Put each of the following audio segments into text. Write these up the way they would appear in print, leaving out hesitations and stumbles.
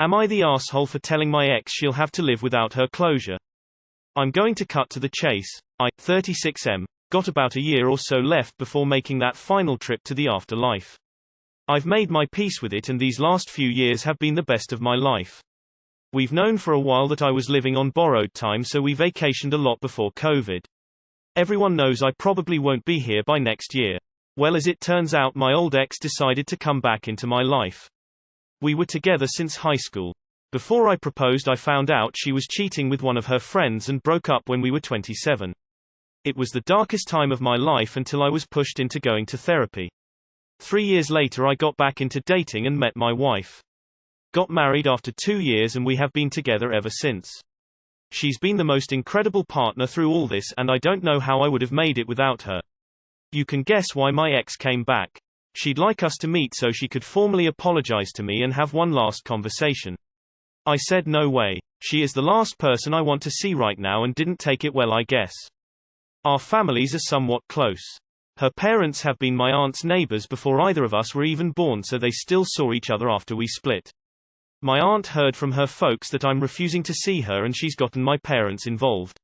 Am I the asshole for telling my ex she'll have to live without her closure? I'm going to cut to the chase. I, 36M, got about a year or so left before making that final trip to the afterlife. I've made my peace with it, and these last few years have been the best of my life. We've known for a while that I was living on borrowed time, so we vacationed a lot before COVID. Everyone knows I probably won't be here by next year. Well, as it turns out, my old ex decided to come back into my life. We were together since high school. Before I proposed, I found out she was cheating with one of her friends and broke up when we were 27. It was the darkest time of my life until I was pushed into going to therapy. 3 years later, I got back into dating and met my wife. Got married after 2 years, and we have been together ever since. She's been the most incredible partner through all this, and I don't know how I would have made it without her. You can guess why my ex came back. She'd like us to meet so she could formally apologize to me and have one last conversation. I said no way. She is the last person I want to see right now, and didn't take it well, I guess. Our families are somewhat close. Her parents have been my aunt's neighbors before either of us were even born, so they still saw each other after we split. My aunt heard from her folks that I'm refusing to see her, and she's gotten my parents involved.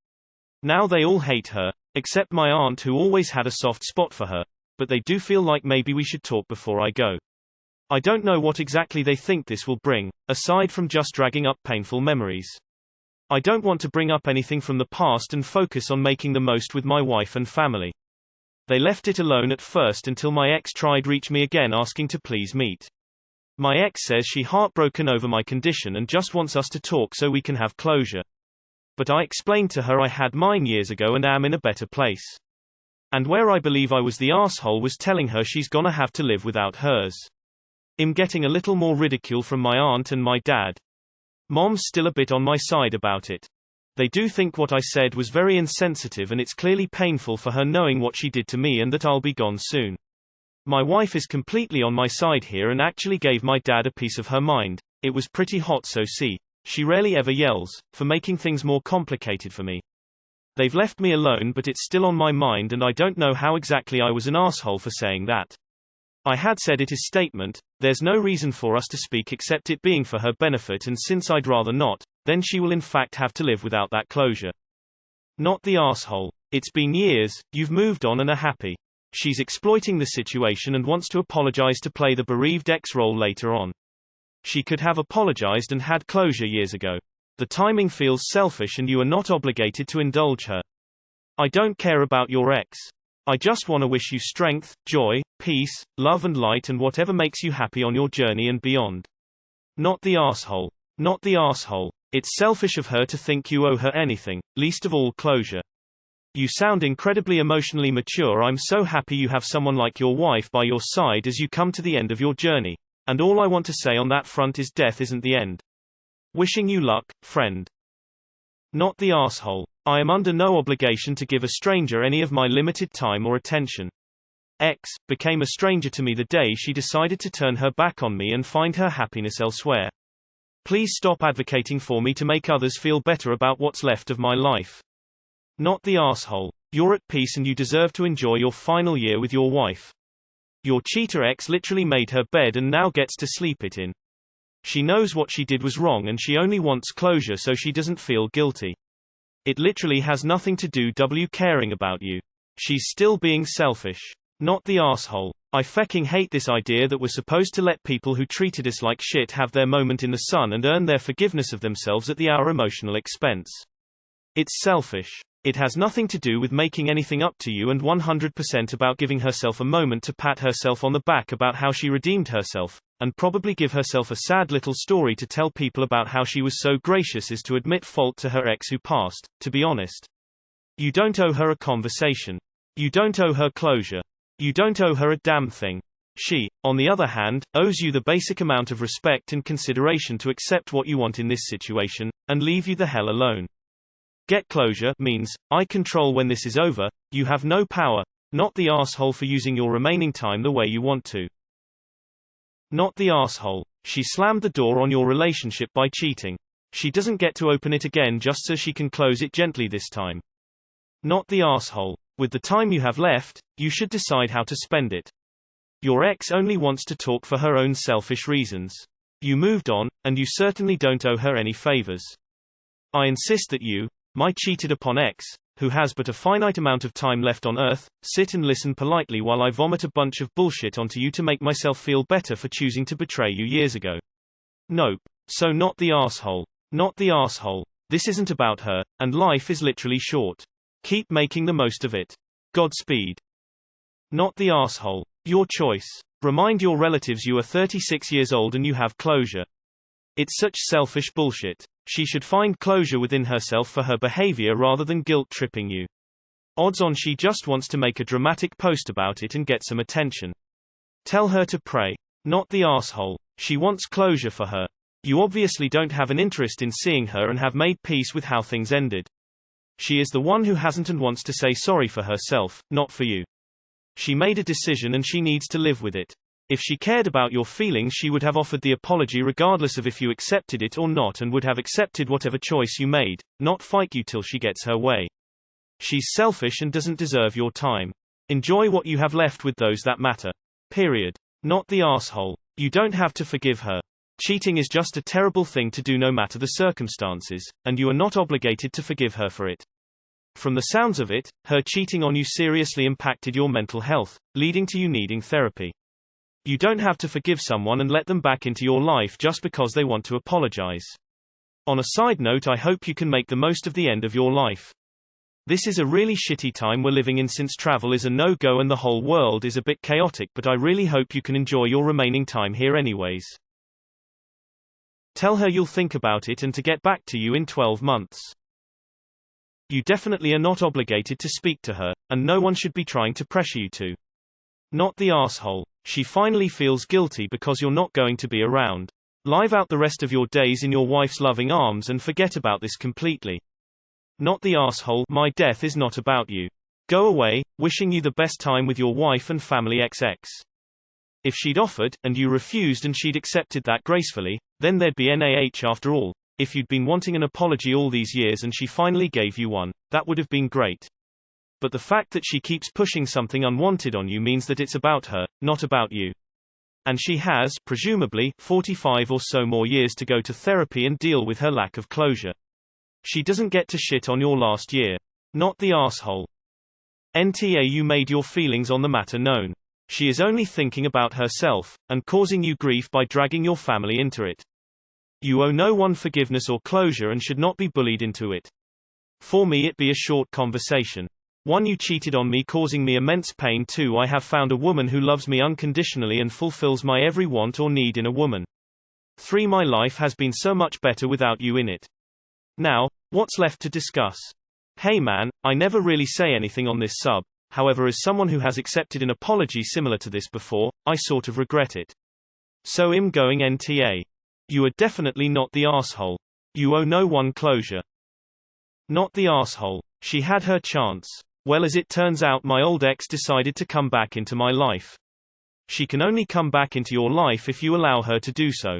Now they all hate her, except my aunt, who always had a soft spot for her, but they do feel like maybe we should talk before I go. I don't know what exactly they think this will bring, aside from just dragging up painful memories. I don't want to bring up anything from the past and focus on making the most with my wife and family. They left it alone at first until my ex tried reach me again asking to please meet. My ex says she heartbroken over my condition and just wants us to talk so we can have closure. But I explained to her I had mine years ago and am in a better place. And where I believe I was the asshole was telling her she's gonna have to live without hers. I'm getting a little more ridicule from my aunt and my dad. Mom's still a bit on my side about it. They do think what I said was very insensitive, and it's clearly painful for her knowing what she did to me and that I'll be gone soon. My wife is completely on my side here and actually gave my dad a piece of her mind. It was pretty hot, so see. She rarely ever yells, for making things more complicated for me. They've left me alone, but it's still on my mind, and I don't know how exactly I was an asshole for saying that. I had said it is statement, there's no reason for us to speak except it being for her benefit, and since I'd rather not, then she will in fact have to live without that closure. Not the asshole. It's been years, you've moved on and are happy. She's exploiting the situation and wants to apologize to play the bereaved ex role later on. She could have apologized and had closure years ago. The timing feels selfish, and you are not obligated to indulge her. I don't care about your ex. I just want to wish you strength, joy, peace, love and light, and whatever makes you happy on your journey and beyond. Not the asshole. Not the asshole. It's selfish of her to think you owe her anything, least of all closure. You sound incredibly emotionally mature. I'm so happy you have someone like your wife by your side as you come to the end of your journey. And all I want to say on that front is death isn't the end. Wishing you luck, friend. Not the asshole. I am under no obligation to give a stranger any of my limited time or attention. X became a stranger to me the day she decided to turn her back on me and find her happiness elsewhere. Please stop advocating for me to make others feel better about what's left of my life. Not the asshole. You're at peace and you deserve to enjoy your final year with your wife. Your cheater ex literally made her bed and now gets to sleep it in. She knows what she did was wrong and she only wants closure so she doesn't feel guilty. It literally has nothing to do with caring about you. She's still being selfish. Not the asshole. I fecking hate this idea that we're supposed to let people who treated us like shit have their moment in the sun and earn their forgiveness of themselves at our emotional expense. It's selfish. It has nothing to do with making anything up to you and 100% about giving herself a moment to pat herself on the back about how she redeemed herself, and probably give herself a sad little story to tell people about how she was so gracious as to admit fault to her ex who passed. To be honest, you don't owe her a conversation. You don't owe her closure. You don't owe her a damn thing. She, on the other hand, owes you the basic amount of respect and consideration to accept what you want in this situation, and leave you the hell alone. Get closure means, I control when this is over, you have no power, not the asshole for using your remaining time the way you want to. Not the asshole. She slammed the door on your relationship by cheating. She doesn't get to open it again just so she can close it gently this time. Not the asshole. With the time you have left, you should decide how to spend it. Your ex only wants to talk for her own selfish reasons. You moved on, and you certainly don't owe her any favors. I insist that you, my cheated upon ex, who has but a finite amount of time left on earth, sit and listen politely while I vomit a bunch of bullshit onto you to make myself feel better for choosing to betray you years ago. Nope. So not the asshole. Not the asshole. This isn't about her, and life is literally short. Keep making the most of it. Godspeed. Not the asshole. Your choice. Remind your relatives you are 36 years old and you have closure. It's such selfish bullshit. She should find closure within herself for her behavior rather than guilt-tripping you. Odds on she just wants to make a dramatic post about it and get some attention. Tell her to pray. Not the asshole. She wants closure for her. You obviously don't have an interest in seeing her and have made peace with how things ended. She is the one who hasn't and wants to say sorry for herself, not for you. She made a decision and she needs to live with it. If she cared about your feelings, she would have offered the apology regardless of if you accepted it or not, and would have accepted whatever choice you made, not fight you till she gets her way. She's selfish and doesn't deserve your time. Enjoy what you have left with those that matter. Period. Not the asshole. You don't have to forgive her. Cheating is just a terrible thing to do no matter the circumstances, and you are not obligated to forgive her for it. From the sounds of it, her cheating on you seriously impacted your mental health, leading to you needing therapy. You don't have to forgive someone and let them back into your life just because they want to apologize. On a side note, I hope you can make the most of the end of your life. This is a really shitty time we're living in since travel is a no-go and the whole world is a bit chaotic, but I really hope you can enjoy your remaining time here anyways. Tell her you'll think about it and to get back to you in 12 months. You definitely are not obligated to speak to her, and no one should be trying to pressure you to. Not the asshole. She finally feels guilty because you're not going to be around. Live out the rest of your days in your wife's loving arms and forget about this completely. Not the asshole. My death is not about you. Go away, wishing you the best time with your wife and family XX. If she'd offered, and you refused and she'd accepted that gracefully, then there'd be NAH after all. If you'd been wanting an apology all these years and she finally gave you one, that would have been great. But the fact that she keeps pushing something unwanted on you means that it's about her, not about you. And she has, presumably, 45 or so more years to go to therapy and deal with her lack of closure. She doesn't get to shit on your last year. Not the asshole. NTA, you made your feelings on the matter known. She is only thinking about herself, and causing you grief by dragging your family into it. You owe no one forgiveness or closure and should not be bullied into it. For me it be a short conversation. 1. You cheated on me, causing me immense pain. 2. I have found a woman who loves me unconditionally and fulfills my every want or need in a woman. 3. My life has been so much better without you in it. Now, what's left to discuss? Hey man, I never really say anything on this sub. However, as someone who has accepted an apology similar to this before, I sort of regret it. So I'm going NTA. You are definitely not the asshole. You owe no one closure. Not the asshole. She had her chance. Well, as it turns out, my old ex decided to come back into my life. She can only come back into your life if you allow her to do so.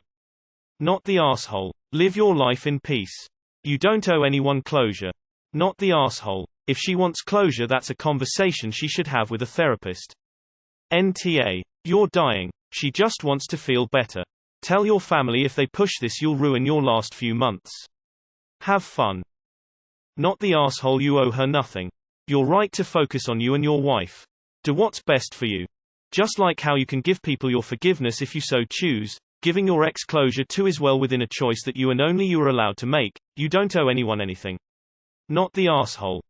Not the asshole. Live your life in peace. You don't owe anyone closure. Not the asshole. If she wants closure, that's a conversation she should have with a therapist. NTA. You're dying. She just wants to feel better. Tell your family if they push this, you'll ruin your last few months. Have fun. Not the asshole. You owe her nothing. You're right to focus on you and your wife. Do what's best for you. Just like how you can give people your forgiveness if you so choose, giving your ex closure too is well within a choice that you and only you are allowed to make. You don't owe anyone anything. Not the asshole.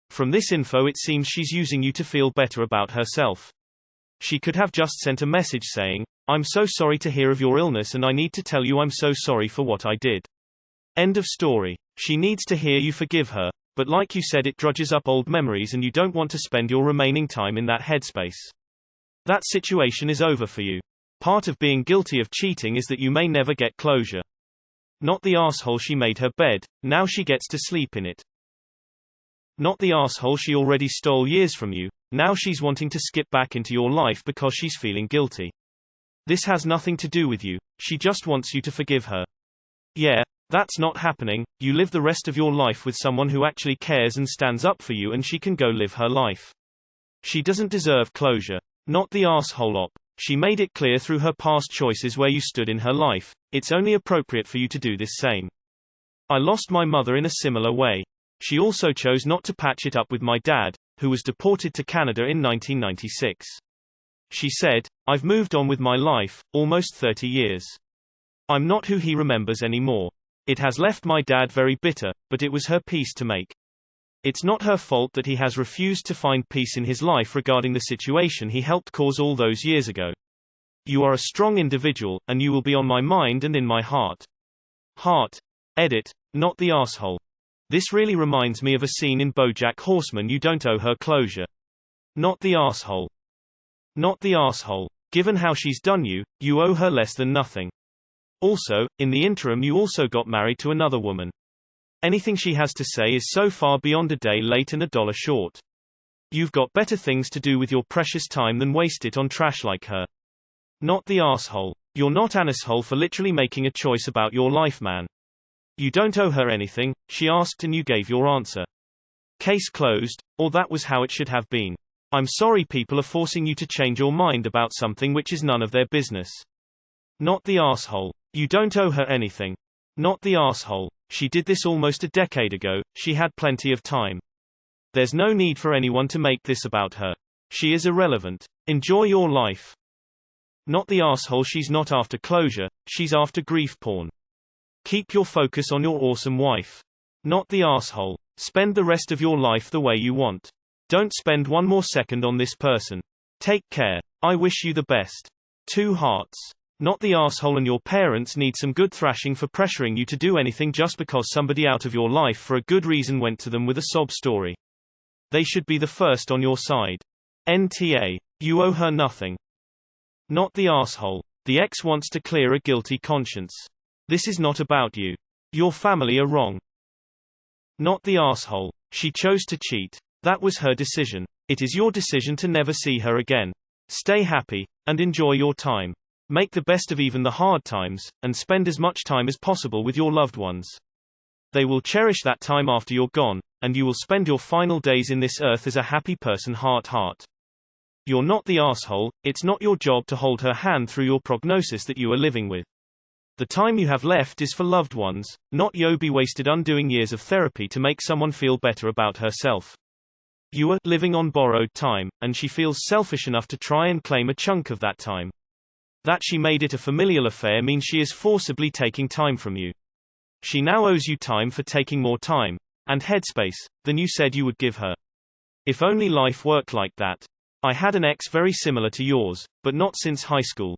From this info, it seems she's using you to feel better about herself. She could have just sent a message saying, "I'm so sorry to hear of your illness and I need to tell you I'm so sorry for what I did." End of story. She needs to hear you forgive her, but like you said, it drudges up old memories and you don't want to spend your remaining time in that headspace. That situation is over for you. Part of being guilty of cheating is that you may never get closure. Not the asshole. She made her bed, now she gets to sleep in it. Not the asshole. She already stole years from you, now she's wanting to skip back into your life because she's feeling guilty. This has nothing to do with you, she just wants you to forgive her. Yeah, that's not happening. You live the rest of your life with someone who actually cares and stands up for you, and she can go live her life. She doesn't deserve closure. Not the asshole op. She made it clear through her past choices where you stood in her life. It's only appropriate for you to do this same. I lost my mother in a similar way. She also chose not to patch it up with my dad, who was deported to Canada in 1996. She said, "I've moved on with my life, almost 30 years. I'm not who he remembers anymore. It has left my dad very bitter, but it was her peace to make. It's not her fault that he has refused to find peace in his life regarding the situation he helped cause all those years ago. You are a strong individual, and you will be on my mind and in my heart." Heart. Edit. Not the asshole. This really reminds me of a scene in BoJack Horseman. You don't owe her closure. Not the asshole. Not the asshole. Given how she's done you, you owe her less than nothing. Also, in the interim you also got married to another woman. Anything she has to say is so far beyond a day late and a dollar short. You've got better things to do with your precious time than waste it on trash like her. Not the asshole. You're not an asshole for literally making a choice about your life, man. You don't owe her anything, she asked and you gave your answer. Case closed, or that was how it should have been. I'm sorry people are forcing you to change your mind about something which is none of their business. Not the asshole. You don't owe her anything. Not the asshole. She did this almost a decade ago, she had plenty of time. There's no need for anyone to make this about her. She is irrelevant. Enjoy your life. Not the asshole. She's not after closure, she's after grief porn. Keep your focus on your awesome wife. Not the asshole. Spend the rest of your life the way you want. Don't spend one more second on this person. Take care. I wish you the best. 2 hearts. Not the asshole. And your parents need some good thrashing for pressuring you to do anything just because somebody out of your life for a good reason went to them with a sob story. They should be the first on your side. NTA. You owe her nothing. Not the asshole. The ex wants to clear a guilty conscience. This is not about you. Your family are wrong. Not the asshole. She chose to cheat. That was her decision. It is your decision to never see her again. Stay happy, and enjoy your time. Make the best of even the hard times, and spend as much time as possible with your loved ones. They will cherish that time after you're gone, and you will spend your final days in this earth as a happy person. Heart. You're not the asshole. It's not your job to hold her hand through your prognosis that you are living with. The time you have left is for loved ones, not you be wasted undoing years of therapy to make someone feel better about herself. You are living on borrowed time, and she feels selfish enough to try and claim a chunk of that time. That she made it a familial affair means she is forcibly taking time from you. She now owes you time for taking more time, and headspace, than you said you would give her. If only life worked like that. I had an ex very similar to yours, but not since high school.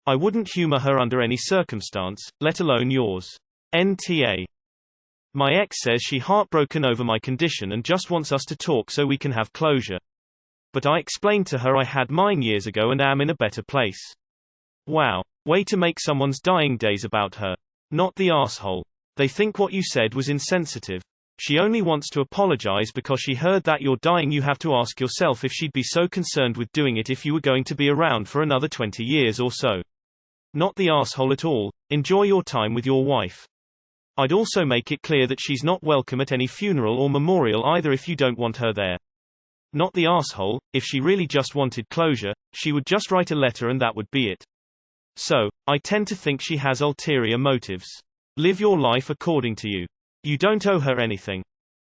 I wouldn't humor her under any circumstance, let alone yours. NTA. My ex says she's heartbroken over my condition and just wants us to talk so we can have closure. But I explained to her I had mine years ago and am in a better place. Wow. Way to make someone's dying days about her. Not the asshole. They think what you said was insensitive. She only wants to apologize because she heard that you're dying. You have to ask yourself if she'd be so concerned with doing it if you were going to be around for another 20 years or so. Not the asshole at all. Enjoy your time with your wife. I'd also make it clear that she's not welcome at any funeral or memorial either if you don't want her there. Not the asshole. If she really just wanted closure, she would just write a letter and that would be it. So, I tend to think she has ulterior motives. Live your life according to you. You don't owe her anything.